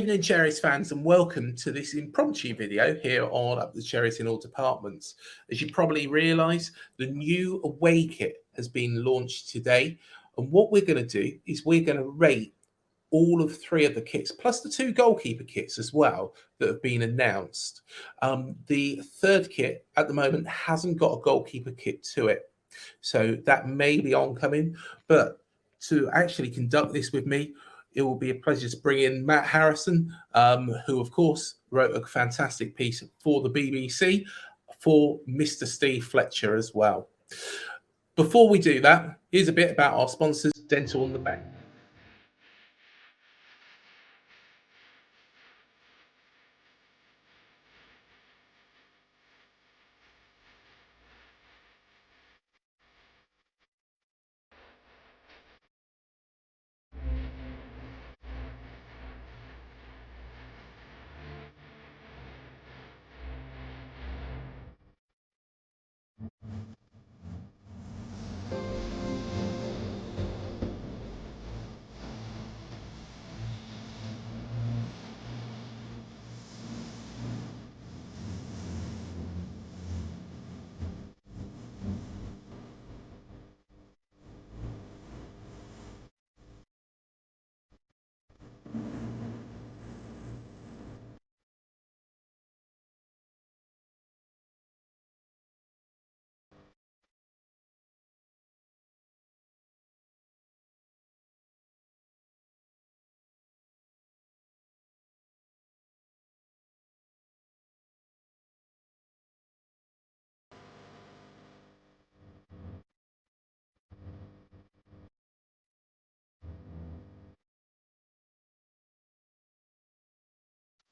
evening, Cherries fans, and welcome to this impromptu video here on Up the Cherries in All Departments. As you probably realise, the new away kit has been launched today, and what we're going to do is we're going to rate all of three of the kits, plus the two goalkeeper kits as well that have been announced. The third kit at the moment hasn't got a goalkeeper kit to it, so that may be oncoming, but to actually conduct this with me, it will be a pleasure to bring in Matt Harrison, who, of course, wrote a fantastic piece for the BBC for Mr. Steve Fletcher as well. Before we do that, here's a bit about our sponsors, Dental on the Bank.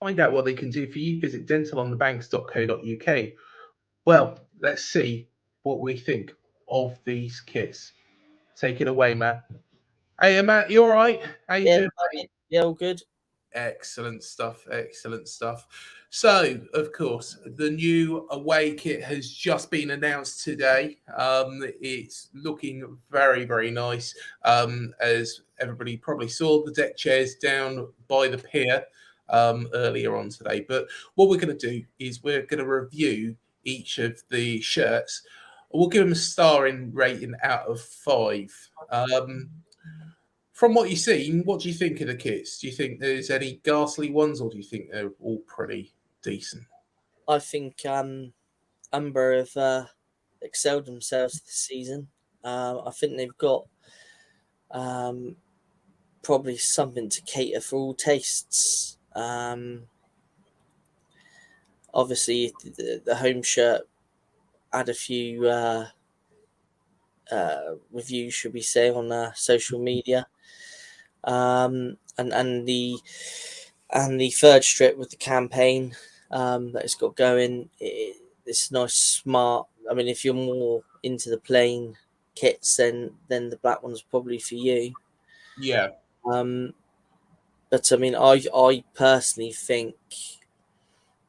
Find out what they can do for you, visit dentalonthebanks.co.uk. Well, let's see what we think of these kits. Take it away, Matt. Hey, Matt, you all right? How you doing? Yeah, all good. Excellent stuff. Excellent stuff. So, of course, the new away kit has just been announced today. It's looking very, very nice. As everybody probably saw, the deck chairs down by the pier earlier on today. But what we're going to do is we're going to review each of the shirts. We'll give them a starring rating out of 5. From what you've seen, what do you think of the kits? Do you think there's any ghastly ones, or do you think they're all pretty decent? I think Umbro have excelled themselves this season. I think they've got probably something to cater for all tastes. Obviously, the home shirt had a few reviews, should we say, on social media, and the third strip with the campaign that it's got going. It's nice, smart. I mean, if you're more into the plain kits, then the black one's probably for you. Yeah. But I mean, I personally think,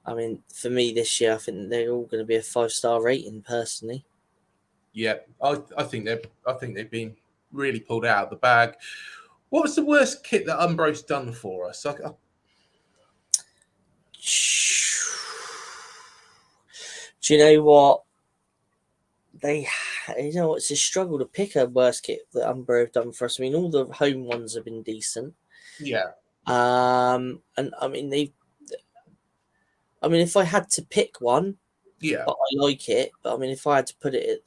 I mean, for me this year, I think they're all going to be a 5-star rating. Personally, Yeah, I think they've been really pulled out of the bag. What was the worst kit that Umbro's done for us? do you know what? It's a struggle to pick a worst kit that Umbro have done for us. I mean, all the home ones have been decent. Yeah. And I mean, if I had to pick one, Yeah. but I like it. But I mean, if I had to put it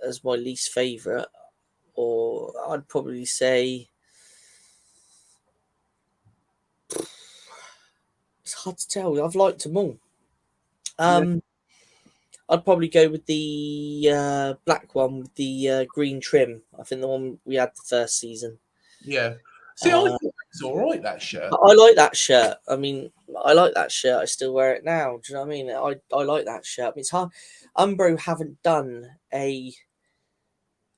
as my least favourite, or I'd probably say it's hard to tell. I've liked them all. I'd probably go with the black one with the green trim. I think the one we had the first season. Yeah. See, I thought it was all right, that shirt. I like that shirt. I mean, I like that shirt. I still wear it now. Do you know what I mean? I like that shirt. I mean, it's hard. Umbro haven't done a.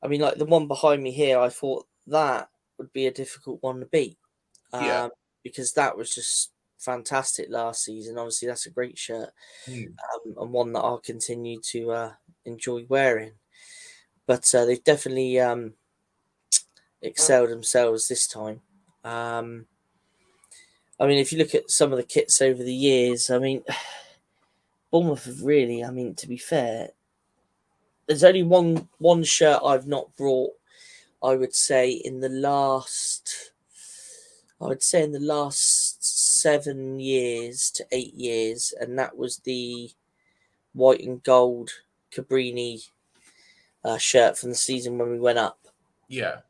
I mean, like the one behind me here, I thought that would be a difficult one to beat. Yeah. Because that was just fantastic last season. Obviously, that's a great shirt, and one that I'll continue to enjoy wearing. But they've definitely excelled themselves this time. I mean, if you look at some of the kits over the years, I mean, Bournemouth have really, I mean, to be fair, there's only one shirt I've not brought. I would say in the last 7 years to 8 years, and that was the white and gold Carbrini shirt from the season when we went up. Yeah.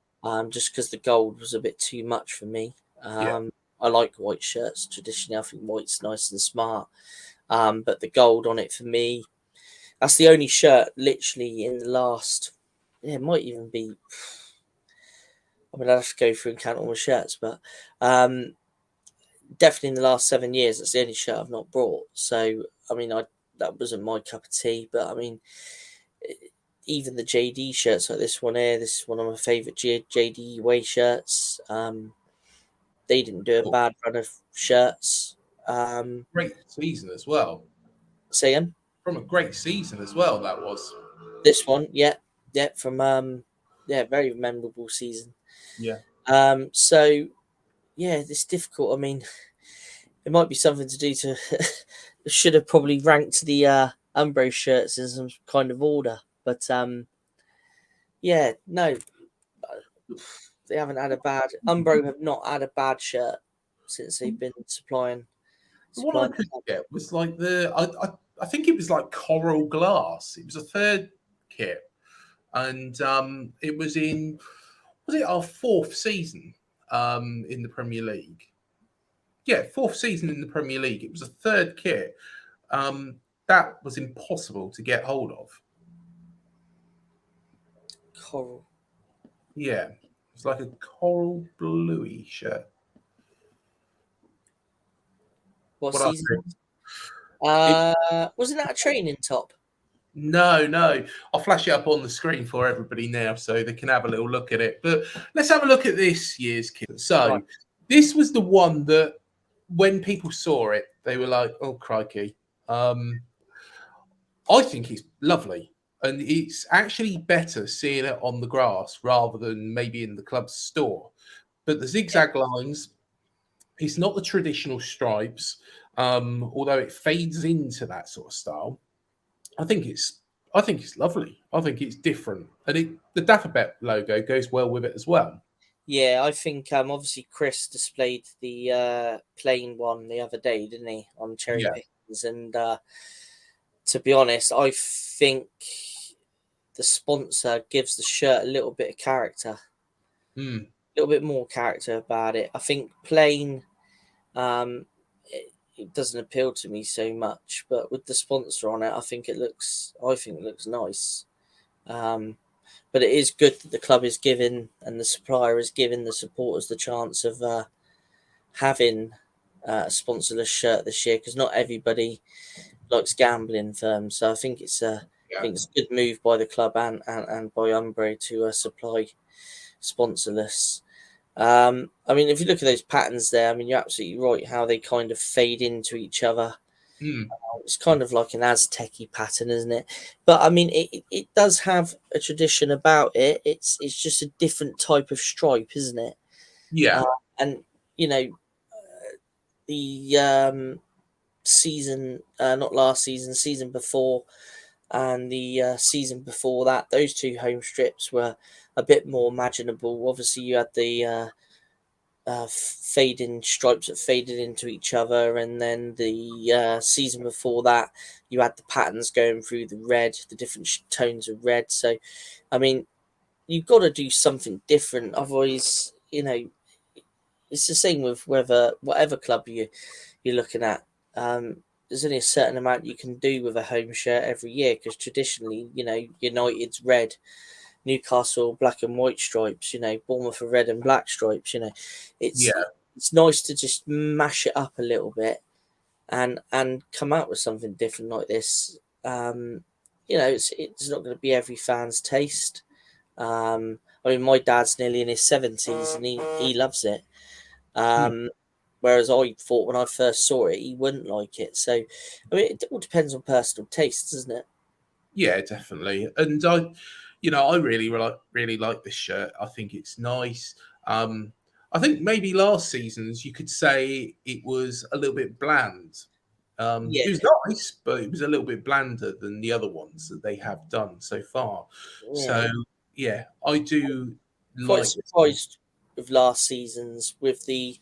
Just because the gold was a bit too much for me. Yeah. I like white shirts traditionally. I think white's nice and smart. But the gold on it for me, that's the only shirt literally in the last, it might even be, I mean, I'd have to go through and count all my shirts, but definitely in the last 7 years, that's the only shirt I've not brought. So, I mean, that wasn't my cup of tea, but I mean, even the JD shirts like this one here, this is one of my favourite JD away shirts. They didn't do a bad run of shirts. Great season as well. Say again? From a great season as well, that was. This one, yeah, from very memorable season. Yeah. So yeah, it's difficult. I mean, it might be something to do to. Should have probably ranked the Umbro shirts in some kind of order, but yeah, no, they haven't had a bad. Umbro have not had a bad shirt since they've been supplying. The one I could get was like I think it was like coral glass. It was a third kit, and it was was it our fourth season in the Premier League? Yeah, fourth season in the Premier League. It was a third kit. That was impossible to get hold of. Coral. Yeah, it's like a coral bluey shirt. What What I season? It- Wasn't that a training top? No. I'll flash it up on the screen for everybody now so they can have a little look at it. But let's have a look at this year's kit. So Right. this was the one that when people saw it, they were like, oh, crikey. I think it's lovely. And it's actually better seeing it on the grass rather than maybe in the club store. But the zigzag lines, it's not the traditional stripes, although it fades into that sort of style. I think it's lovely. I think it's different, and the Dapperbet logo goes well with it as well. Yeah, I think obviously Chris displayed the plain one the other day, didn't he, on cherry Yeah, pickings? And to be honest, I think the sponsor gives the shirt a little bit of character, mm. a little bit more character about it. I think plain, it doesn't appeal to me so much, but with the sponsor on it, I think it looks nice. But it is good that the club is giving and the supplier is giving the supporters the chance of having a sponsorless shirt this year, because not everybody likes gambling firms. So I think it's a good move by the club and by Umbro to supply sponsorless. I mean, if you look at those patterns there, I mean, you're absolutely right how they kind of fade into each other. Mm. It's kind of like an Aztec-y pattern, isn't it? But I mean, it does have a tradition about it. It's just a different type of stripe, isn't it? Yeah, And you know, the season, not last season, season before, and the season before that, those two home strips were a bit more imaginable. Obviously, you had the fading stripes that faded into each other, and then the season before that, you had the patterns going through the red, the different tones of red. So, I mean, you've got to do something different. Otherwise, it's the same with whatever club you're looking at. There's only a certain amount you can do with a home shirt every year, because traditionally, United's red, Newcastle black and white stripes, Bournemouth are red and black stripes. It's yeah, it's nice to just mash it up a little bit and come out with something different like this. It's not going to be every fan's taste. I mean, my dad's nearly in his 70s and he loves it. mm. Whereas I thought when I first saw it, he wouldn't like it. So, I mean, it all depends on personal tastes, doesn't it? Yeah, definitely. And I really like this shirt. I think it's nice. I think maybe last season's you could say it was a little bit bland. Yeah, It was nice, but it was a little bit blander than the other ones that they have done so far. yeah. So yeah, I do Quite like this one. surprised with last season's with the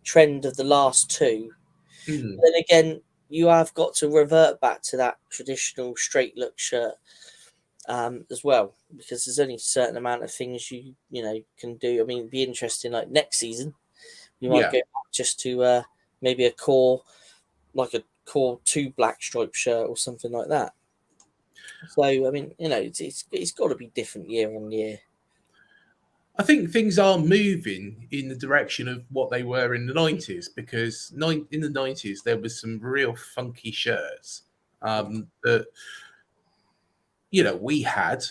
trend of the last two. Mm, Then again, you have got to revert back to that traditional straight look shirt as well, because there's only a certain amount of things you know can do. I mean, it'd be interesting. Like next season, you might yeah, go back just to maybe a core, like a core two black stripe shirt or something like that. So I mean, you know, it's got to be different year on year. I think things are moving in the direction of what they were in the 90s because in the 90s there was some real funky shirts that we had,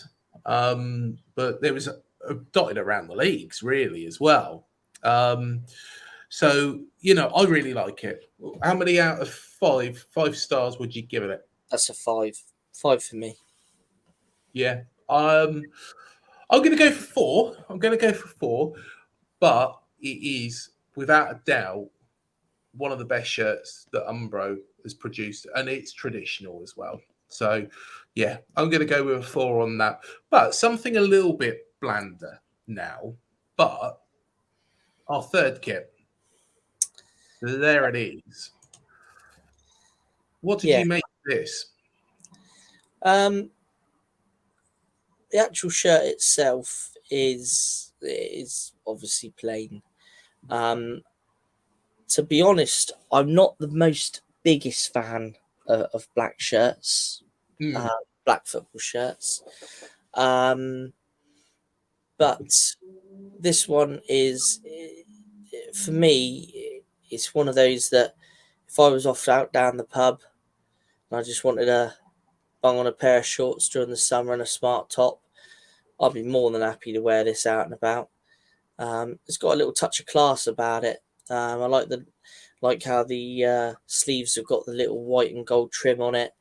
but there was a dotted around the leagues really as well. Um, so I really like it. How many out of five stars would you give it? That's a five for me. Yeah. I'm going to go for four. I'm going to go for four, but it is without a doubt one of the best shirts that Umbro has produced, and it's traditional as well. So, yeah, I'm going to go with a four on that. But something a little bit blander now. But our third kit, there it is. What did Yeah. you make of this? Um, the actual shirt itself is obviously plain. Um, to be honest, I'm not the most biggest fan of black shirts, Hmm. black football shirts. Um, but this one is, for me, it's one of those that if I was off out down the pub and I just wanted to bung on a pair of shorts during the summer and a smart top, I'd be more than happy to wear this out and about. It's got a little touch of class about it. I like how the sleeves have got the little white and gold trim on it,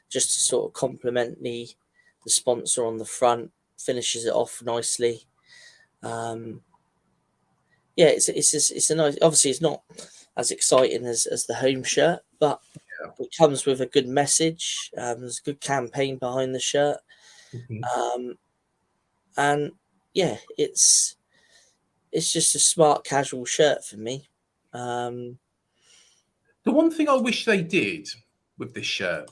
just to sort of complement the sponsor on the front. Finishes it off nicely. Um, yeah, it's a nice. Obviously, it's not as exciting as the home shirt, but it comes with a good message. There's a good campaign behind the shirt, Mhm. and yeah, it's just a smart casual shirt for me. Um, The one thing I wish they did with this shirt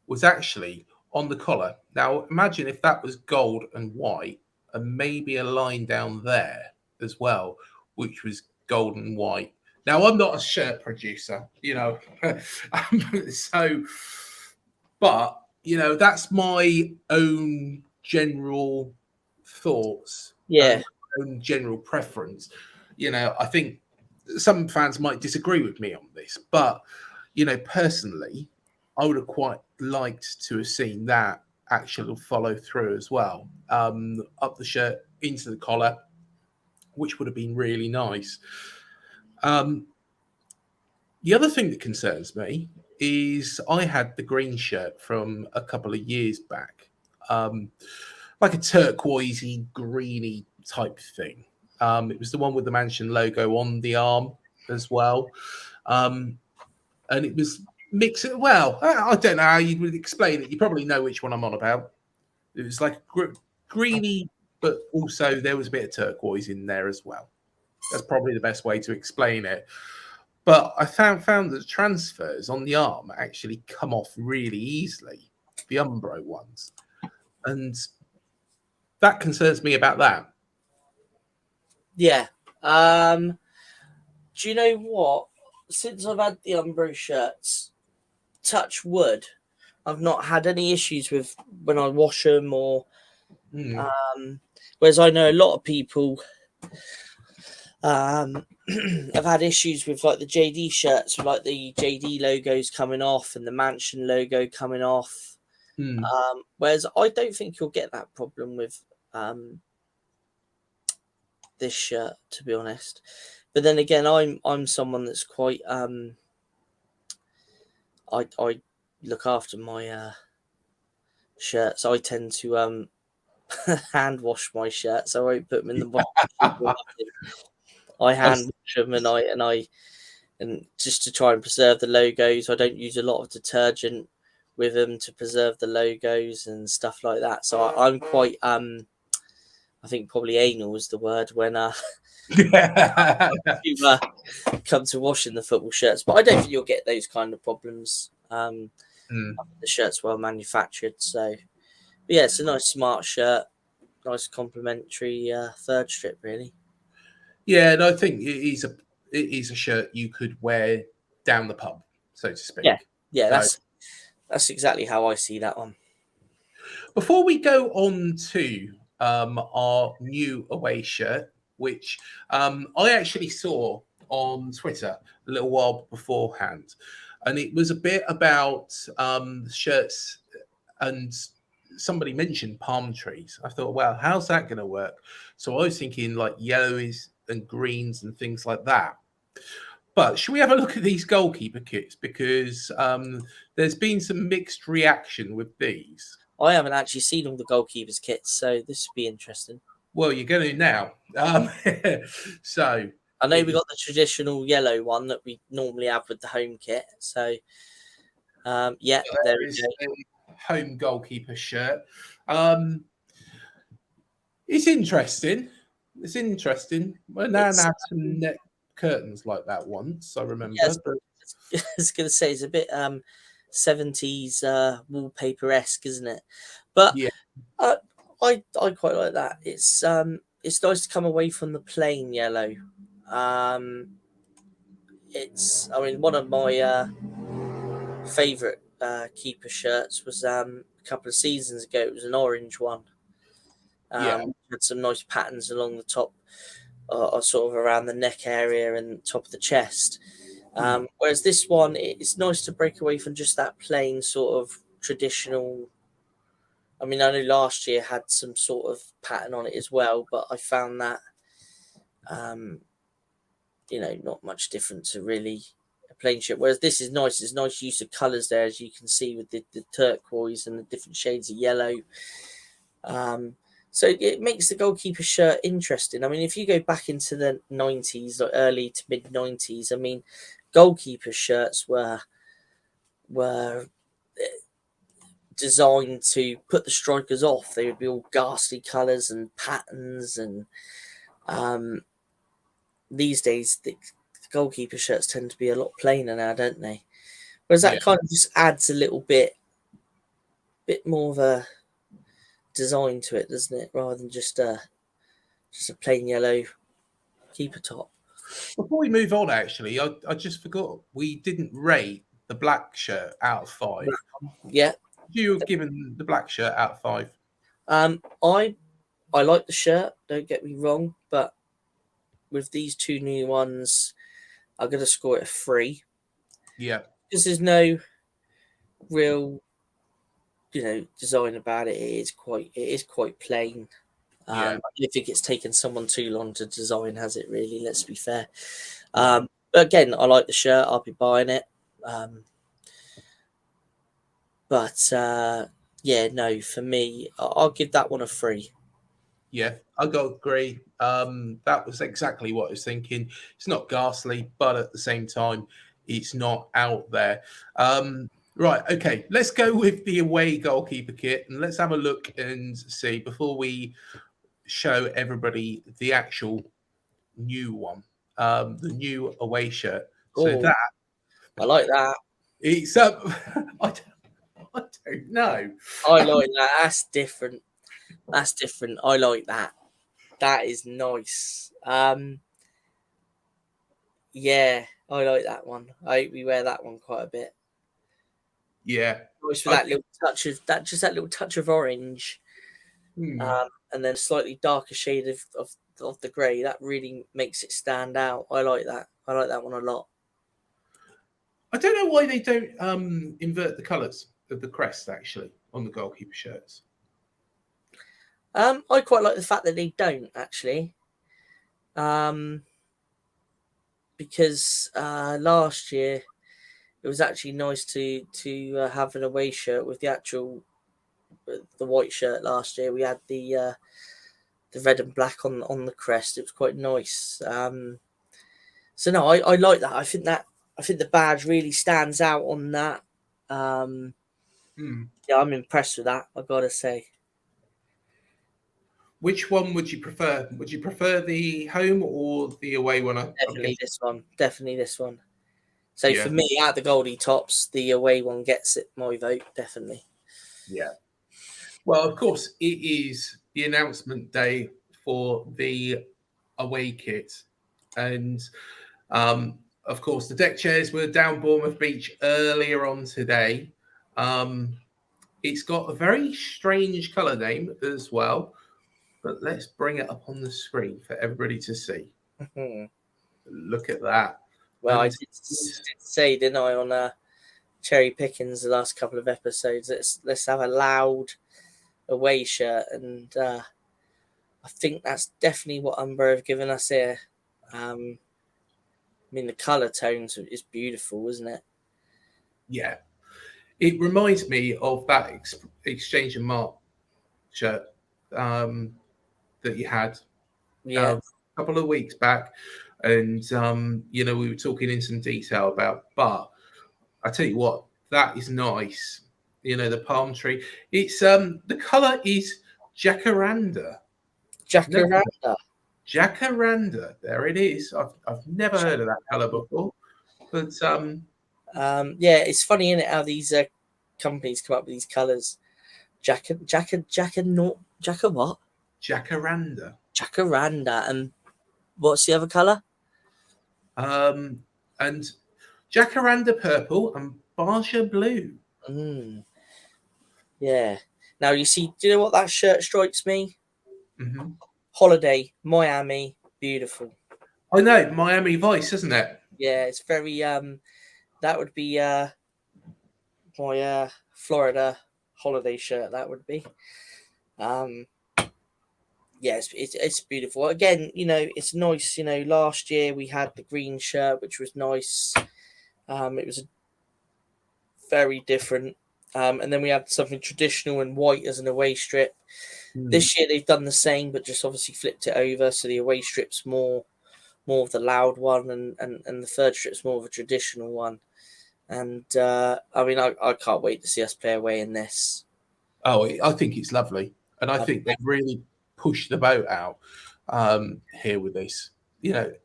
was actually on the collar. Now, imagine if that was gold and white, and maybe a line down there as well, which was gold and white. Now, I'm not a shirt producer, so, but that's my own general thoughts yeah, and my own general preference. I think some fans might disagree with me on this, but personally, I would have quite liked to have seen that actual follow through as well, up the shirt into the collar, which would have been really nice. Um, the other thing that concerns me is I had the green shirt from a couple of years back, like a turquoisey, greeny type thing. It was the one with the mansion logo on the arm as well. And it was mixing. Well, I don't know how you would explain it. You probably know which one I'm on about. It was like greeny, but also there was a bit of turquoise in there as well. That's probably the best way to explain it. But I found that the transfers on the arm actually come off really easily, the Umbro ones, and that concerns me about that. yeah. Do you know what? Since I've had the Umbro shirts, touch wood, I've not had any issues with when I wash them or. Mm, Whereas I know a lot of people have had issues with like the JD shirts, with like the JD logos coming off and the mansion logo coming off. mm. Whereas I don't think you'll get that problem with this shirt, to be honest. But then again, I'm someone that's quite I look after my shirts. I tend to hand wash my shirts. I won't put them in the washing machine or nothing. I hand wash them, and just to try and preserve the logos. I don't use a lot of detergent with them to preserve the logos and stuff like that. So I'm quite I think probably anal is the word when you come to washing the football shirts. But I don't think you'll get those kind of problems. The shirt's well manufactured, so but yeah, it's a nice smart shirt, nice complimentary third strip, really. Yeah, and I think it is a shirt you could wear down the pub, so to speak. Yeah, So, that's exactly how I see that one. before we go on to our new away shirt, which I actually saw on Twitter a little while beforehand, and it was a bit about shirts, and somebody mentioned palm trees. I thought, well, how's that going to work? So I was thinking like yellows and greens and things like that. But should we have a look at these goalkeeper kits? Because there's been some mixed reaction with these. I haven't actually seen all the goalkeepers' kits, so this would be interesting. Well, you're going to now. So I know we got the traditional yellow one that we normally have with the home kit. So, yeah, there we go. Home goalkeeper shirt. It's interesting. It's interesting. My nan had some neck curtains like that once, I remember. Yeah, I was going to say it's a bit 70s wallpaper-esque, isn't it? But yeah, I quite like that. It's nice to come away from the plain yellow. It's one of my favorite keeper shirts was a couple of seasons ago. It was an orange one. Had some nice patterns along the top, sort of around the neck area and top of the chest. Whereas this one, it's nice to break away from just that plain sort of traditional. I mean, I know last year had some sort of pattern on it as well, but I found that, not much different to really a plain shirt. Whereas this is nice. There's nice use of colours there, as you can see with the turquoise and the different shades of yellow. So it makes the goalkeeper shirt interesting. I mean, if you go back into the 90s, or early to mid 90s, I mean, goalkeeper shirts were designed to put the strikers off. They would be all ghastly colours and patterns, and these days the goalkeeper shirts tend to be a lot plainer now, don't they? Whereas that kind of just adds a little bit more of a design to it, doesn't it? Rather than just a plain yellow keeper top. Before we move on, actually, I just forgot we didn't rate the black shirt out of 5. Yeah. You have given the black shirt out of 5. I like the shirt, don't get me wrong, but with these two new ones, I'm gonna score it a 3. Yeah. Because there's no real design about it. It is quite plain. I don't think it's taken someone too long to design, has it really? Let's be fair. But again, I like the shirt. I'll be buying it. For me, I'll give that one a 3. Yeah, I got to agree. That was exactly what I was thinking. It's not ghastly, but at the same time, it's not out there. Right, okay, let's go with the away goalkeeper kit, and let's have a look and see before we show everybody the actual new one, the new away shirt. So that I like that. It's I don't know. I like that. That's different. I like that. That is nice. Yeah, I like that one. We wear that one quite a bit. Yeah, Nice for that little touch of orange, and then a slightly darker shade of the grey. That really makes it stand out. I like that. I like that one a lot. I don't know why they don't invert the colours of the crest actually on the goalkeeper shirts. I quite like the fact that they don't actually, because last year it was actually nice to have an away shirt with the white shirt. Last year we had the red and black on the crest. It was quite nice. So no, I like that. I think the badge really stands out on that. Yeah, I'm impressed with that, I've got to say. Which one would you prefer? Would you prefer the home or the away one? Definitely this one. Definitely this one. So Yeah. for me, out of the Goldie tops, the away one gets it. My vote, definitely. Yeah. Well, of course, it is the announcement day for the away kit. And of course, the deck chairs were down Bournemouth Beach earlier on today. It's got a very strange colour name as well. But let's bring it up on the screen for everybody to see. Look at that. Well, I did say, didn't I, on Cherry Pickings the last couple of episodes, let's have a loud away shirt, and I think that's definitely what Umbro have given us here. I mean, the colour tones is beautiful, isn't it? Yeah. It reminds me of that Exchange and Mark shirt that you had a couple of weeks back. And, we were talking in some detail about, but I tell you what, that is nice. The palm tree. It's the colour is jacaranda. Jacaranda. There it is. I've never heard of that colour before. But it's funny, isn't it, how these companies come up with these colours. Jacaranda. Jacaranda. And what's the other colour? And jacaranda purple and Baja blue. Yeah. Now you see, do you know what that shirt strikes me? Mm-hmm. Holiday, Miami, beautiful. I know, Miami Vice, isn't it? Yeah, it's very that would be my Florida holiday shirt. That would be. Yes, it's beautiful. Again, it's nice. Last year we had the green shirt, which was nice. It was very different. And then we had something traditional and white as an away strip. This year they've done the same, but just obviously flipped it over. So the away strip's more of the loud one, and the third strip's more of a traditional one. And I can't wait to see us play away in this. Oh, I think it's lovely. And I think they've really pushed the boat out here with this. The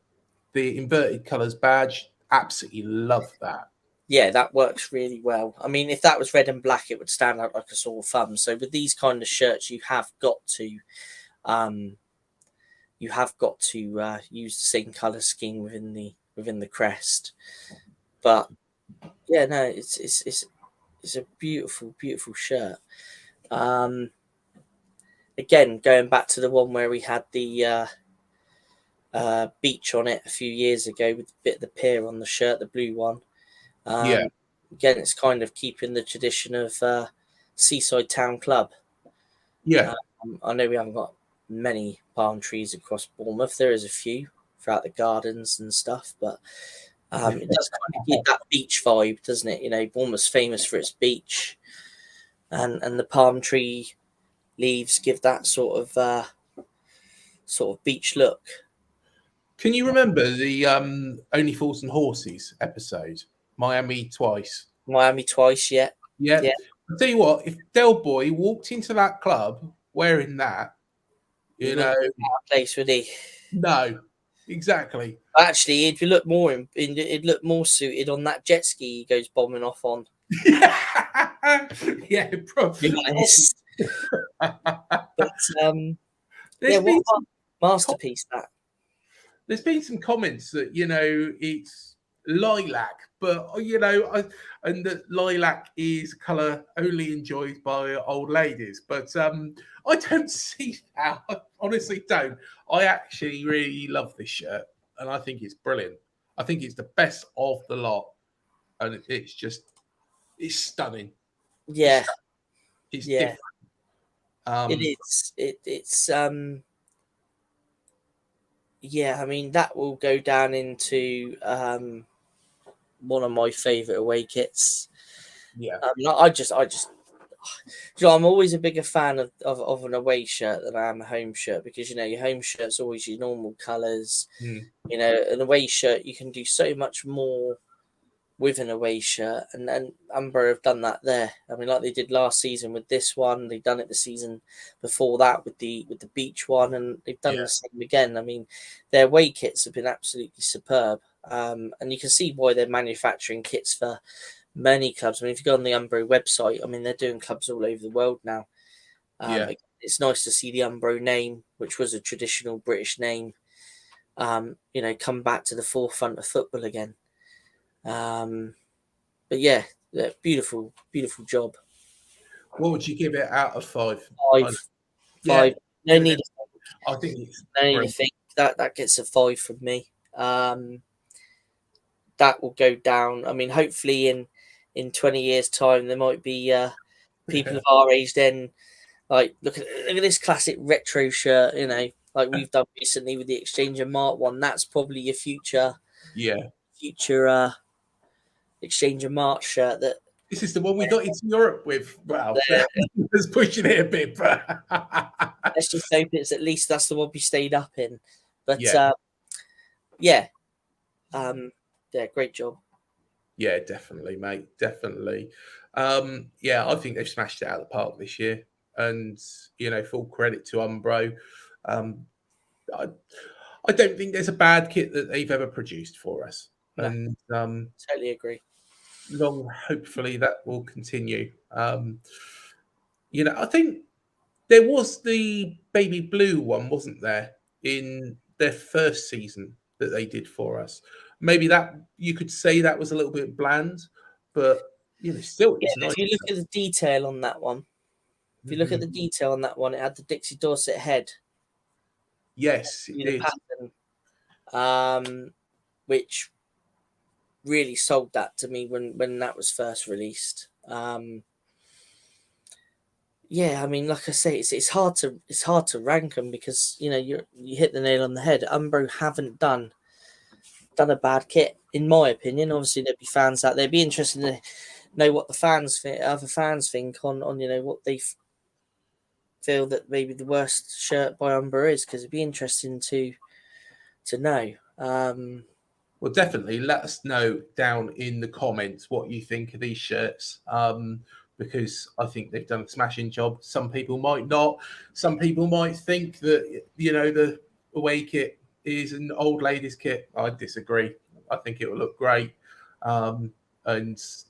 inverted colours badge, absolutely love that. Yeah, that works really well. I mean, if that was red and black, it would stand out like a sore thumb. So with these kind of shirts, you have got to use the same colour scheme within the crest. But yeah, no, it's a beautiful, beautiful shirt. Again, going back to the one where we had the beach on it a few years ago with a bit of the pier on the shirt, the blue one. Again, it's kind of keeping the tradition of Seaside Town Club. Yeah. I know we haven't got many palm trees across Bournemouth. There is a few throughout the gardens and stuff, but it does kind of give that beach vibe, doesn't it? Bournemouth's famous for its beach, and the palm tree leaves give that sort of beach look. Can you remember the Only Fools and Horses episode? Miami Twice, yeah. Yeah. I'll tell you what, if Del Boy walked into that club wearing that, place, would he? No, exactly. Actually, he'd look more suited on that jet ski he goes bombing off on. Yeah, probably. But what a masterpiece that. There's been some comments that it's lilac, but and that lilac is colour only enjoyed by old ladies. But I don't see how. I honestly don't. I actually really love this shirt, and I think it's brilliant. I think it's the best of the lot, and it's stunning. Yeah, it's different. It is. It's yeah. I mean, that will go down into one of my favourite away kits. Yeah. I just I'm always a bigger fan of an away shirt than I am a home shirt, because your home shirt's always your normal colours. An away shirt, you can do so much more with an away shirt, and Umbro have done that there. I mean, like they did last season with this one, they've done it the season before that with the beach one, and they've done the same again. I mean, their away kits have been absolutely superb, and you can see why they're manufacturing kits for many clubs. I mean, if you go on the Umbro website, I mean, they're doing clubs all over the world now. It's nice to see the Umbro name, which was a traditional British name, come back to the forefront of football again. But yeah, beautiful job. What would you give it out of 5? 5. No need. I think it's no need to think. That gets a 5 from me. That will go down. I mean, hopefully in 20 years' time, there might be people of our age then, like, look at this classic retro shirt, like we've done recently with the Exchange and Mart one. That's probably your future Exchange and Mart shirt. This is the one we got into Europe with. Wow, it's pushing it a bit, but let's just hope it's at least that's the one we stayed up in. But great job. Yeah, definitely, mate. Definitely. I think they've smashed it out of the park this year, and full credit to Umbro. I don't think there's a bad kit that they've ever produced for us, and totally agree. Hopefully that will continue. I think there was the baby blue one, wasn't there, in their first season that they did for us. Maybe that you could say that was a little bit bland, but still it's nice. If you look at the detail on that one, it had the Dixie Dorset head. Yes, it pattern, which really sold that to me when that was first released. I mean, like I say, it's hard to rank them, because you hit the nail on the head. Umbro haven't done a bad kit, in my opinion. Obviously, there'd be fans out there. It'd be interesting to know what the other fans think on what they feel that maybe the worst shirt by Umbro is, because it'd be interesting to know. Well, definitely let us know down in the comments what you think of these shirts, because I think they've done a smashing job. Some people might not. Some people might think that the away kit is an old ladies kit. I disagree. I think it will look great, and it's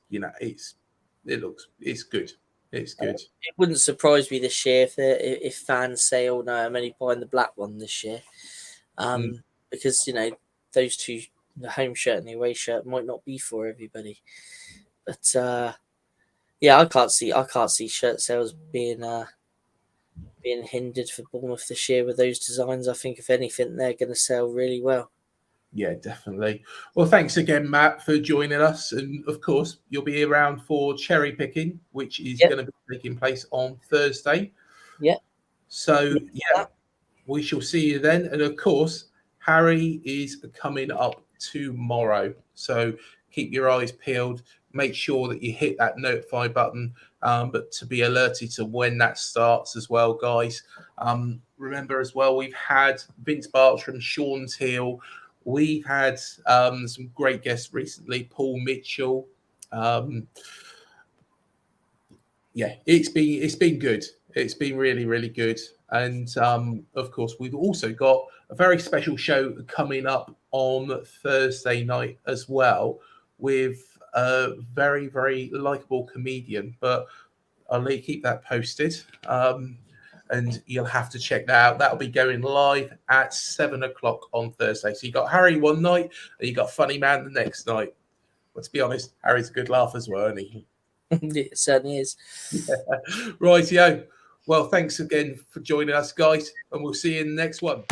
good. It's good. It wouldn't surprise me this year if fans say, "Oh no, I'm only buying the black one this year," because those two, the home shirt and the away shirt, might not be for everybody. But I can't see shirt sales being hindered for Bournemouth this year with those designs. I think if anything, they're going to sell really well. Yeah, definitely. Well, thanks again, Matt, for joining us. And of course, you'll be around for cherry picking, which is going to be taking place on Thursday. Yeah. So, we shall see you then. And of course, Harry is coming up tomorrow. So keep your eyes peeled. Make sure that you hit that notify button, but to be alerted to when that starts as well, guys. Remember as well, we've had Vince Bartram, Sean Teal. We've had some great guests recently, Paul Mitchell. It's been good. It's been really, really good. And of course, we've also got a very special show coming up on Thursday night as well, with a very, very likable comedian. But I'll keep that posted. And you'll have to check that out. That'll be going live at 7:00 on Thursday. So you got Harry one night, and you got Funny Man the next night. But to be honest, Harry's a good laugh as well, isn't he? It certainly is. Rightio. Well, thanks again for joining us, guys, and we'll see you in the next one.